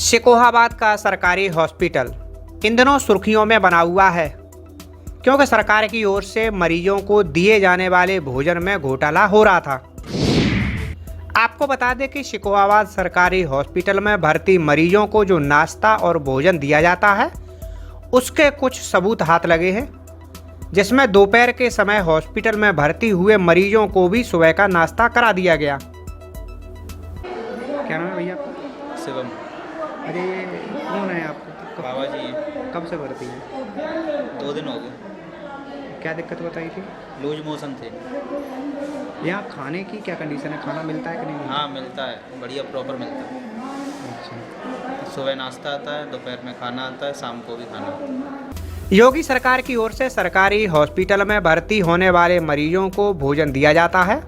शिकोहाबाद का सरकारी hospital in दिनों सुर्खियों में बना हुआ है क्योंकि सरकार की ओर से मरीजों को दिए जाने वाले भोजन में घोटाला हो रहा था। आपको बता दें कि शिकोहाबाद सरकारी हॉस्पिटल में भर्ती मरीजों को जो नाश्ता और भोजन दिया जाता है उसके कुछ सबूत हाथ लगे हैं, जिसमें दोपहर के समय हॉस्पिटल में भर्ती हुए मरीजों को भी सुबह का नाश्ता करा दिया गया। क्या नाम है भैया आपका? शिवम। अरे कौन है आपको? बाबा जी हैं। कब से भर्ती है? 2 दिन हो गए। क्या दिक्कत बताई थी? लूज मोशन थे। यहाँ खाने की क्या कंडीशन है? खाना मिलता है कि नहीं मिलता? हाँ मिलता है, बढ़िया प्रॉपर मिलता है। अच्छा। सुबह नाश्ता आता है, दोपहर में खाना आता है, शाम को भी खाना आता है। योगी सरकार की ओर से सरकारी हॉस्पिटल में भर्ती होने वाले मरीजों को भोजन दिया जाता है।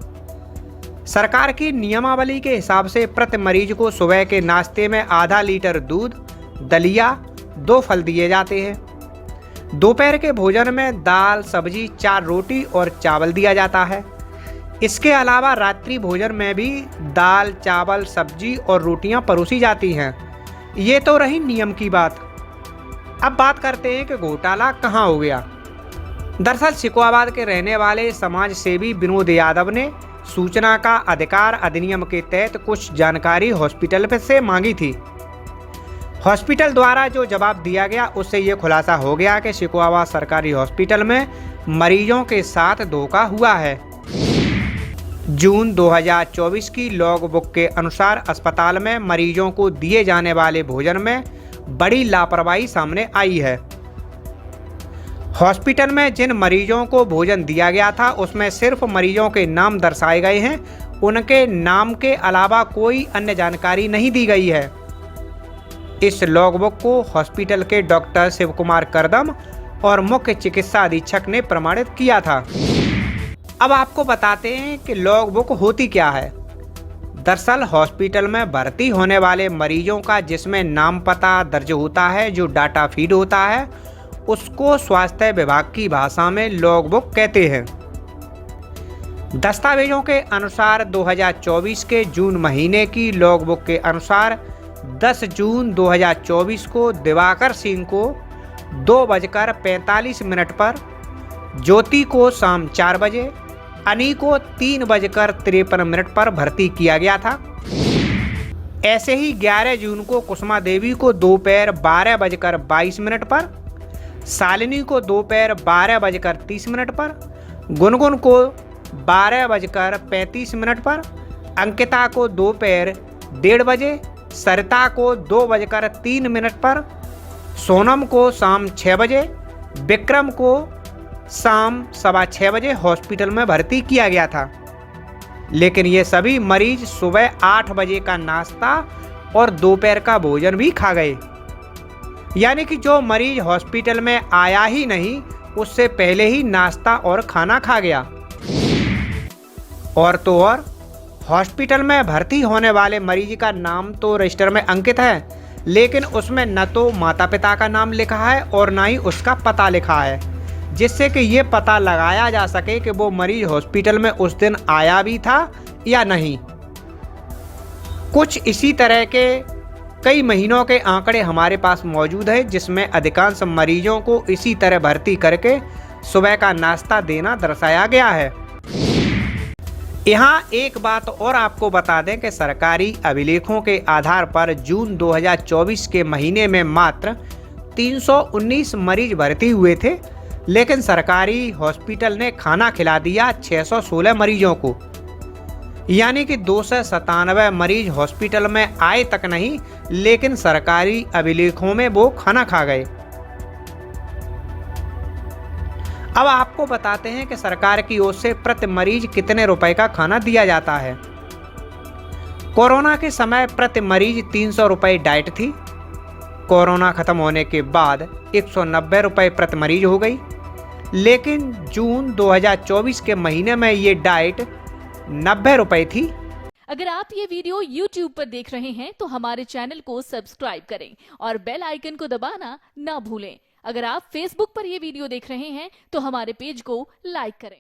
सरकार की नियमावली के हिसाब से प्रति मरीज को सुबह के नाश्ते में आधा लीटर दूध, दलिया, 2 फल दिए जाते हैं। दोपहर के भोजन में दाल, सब्जी, 4 रोटी और चावल दिया जाता है। इसके अलावा रात्रि भोजन में भी दाल, चावल, सब्जी और रोटियां परोसी जाती हैं। ये तो रही नियम की बात। अब बात करते हैं कि घोटाला कहां हो गया। दरअसल शिकोहाबाद के रहने वाले समाज सेवी विनोद यादव ने सूचना का अधिकार अधिनियम के तहत कुछ जानकारी हॉस्पिटल से मांगी थी। हॉस्पिटल द्वारा जो जवाब दिया गया उससे ये खुलासा हो गया कि शिकोहाबाद सरकारी हॉस्पिटल में मरीजों के साथ धोखा हुआ है। जून 2024 की लॉग बुक के अनुसार अस्पताल में मरीजों को दिए जाने वाले भोजन में बड़ी लापरवाही सामने आई है। हॉस्पिटल में जिन मरीजों को भोजन दिया गया था उसमें सिर्फ मरीजों के नाम दर्शाए गए हैं, उनके नाम के अलावा कोई अन्य जानकारी नहीं दी गई है। इस लॉगबुक को हॉस्पिटल के डॉक्टर शिव कुमार करदम और मुख्य चिकित्सा अधीक्षक ने प्रमाणित किया था। अब आपको बताते हैं कि लॉगबुक होती क्या है। दरअसल हॉस्पिटल में भर्ती होने वाले मरीजों का जिसमें नाम पता दर्ज होता है, जो डाटा फीड होता है, उसको स्वास्थ्य विभाग की भाषा में लॉगबुक कहते हैं। दस्तावेजों के अनुसार 2024 के जून महीने की लॉगबुक के अनुसार 10 जून 2024 को दिवाकर सिंह को 2:45 पर, ज्योति को शाम 4 बजे, अनी को 3:53 पर भर्ती किया गया था। ऐसे ही 11 जून को कुसुमा देवी को दोपहर 12:22 पर, शालिनी को दोपहर 12:30 पर, गुनगुन को 12:35 पर, अंकिता को दोपहर 1:30 बजे, सरिता को 2:03 पर, सोनम को शाम 6 बजे, विक्रम को शाम 6:15 बजे हॉस्पिटल में भर्ती किया गया था। लेकिन ये सभी मरीज सुबह 8 बजे का नाश्ता और दोपहर का भोजन भी खा गए। यानी कि जो मरीज हॉस्पिटल में आया ही नहीं उससे पहले ही नाश्ता और खाना खा गया। और तो और हॉस्पिटल में भर्ती होने वाले मरीज का नाम तो रजिस्टर में अंकित है, लेकिन उसमें न तो माता पिता का नाम लिखा है और ना ही उसका पता लिखा है, जिससे कि ये पता लगाया जा सके कि वो मरीज हॉस्पिटल में उस दिन आया भी था या नहीं। कुछ इसी तरह के कई महीनों के आंकड़े हमारे पास मौजूद है, जिसमें अधिकांश मरीजों को इसी तरह भर्ती करके सुबह का नाश्ता देना दर्शाया गया है। यहाँ एक बात और आपको बता दें कि सरकारी अभिलेखों के आधार पर जून 2024 के महीने में मात्र 319 मरीज भर्ती हुए थे, लेकिन सरकारी हॉस्पिटल ने खाना खिला दिया 616 मरीजों को। यानी कि 297 मरीज हॉस्पिटल में आए तक नहीं, लेकिन सरकारी अभिलेखों में वो खाना खा गए। अब आपको बताते हैं कि सरकार की ओर से प्रति मरीज कितने रुपए का खाना दिया जाता है। कोरोना के समय प्रति मरीज 300 रुपए डाइट थी। कोरोना खत्म होने के बाद 190 रुपए प्रति मरीज हो गई, लेकिन जून 2024 के महीने में ये डाइट 90 रुपए थी। अगर आप ये वीडियो YouTube पर देख रहे हैं तो हमारे चैनल को सब्सक्राइब करें और बेल आइकन को दबाना ना भूलें। अगर आप Facebook पर ये वीडियो देख रहे हैं तो हमारे पेज को लाइक करें।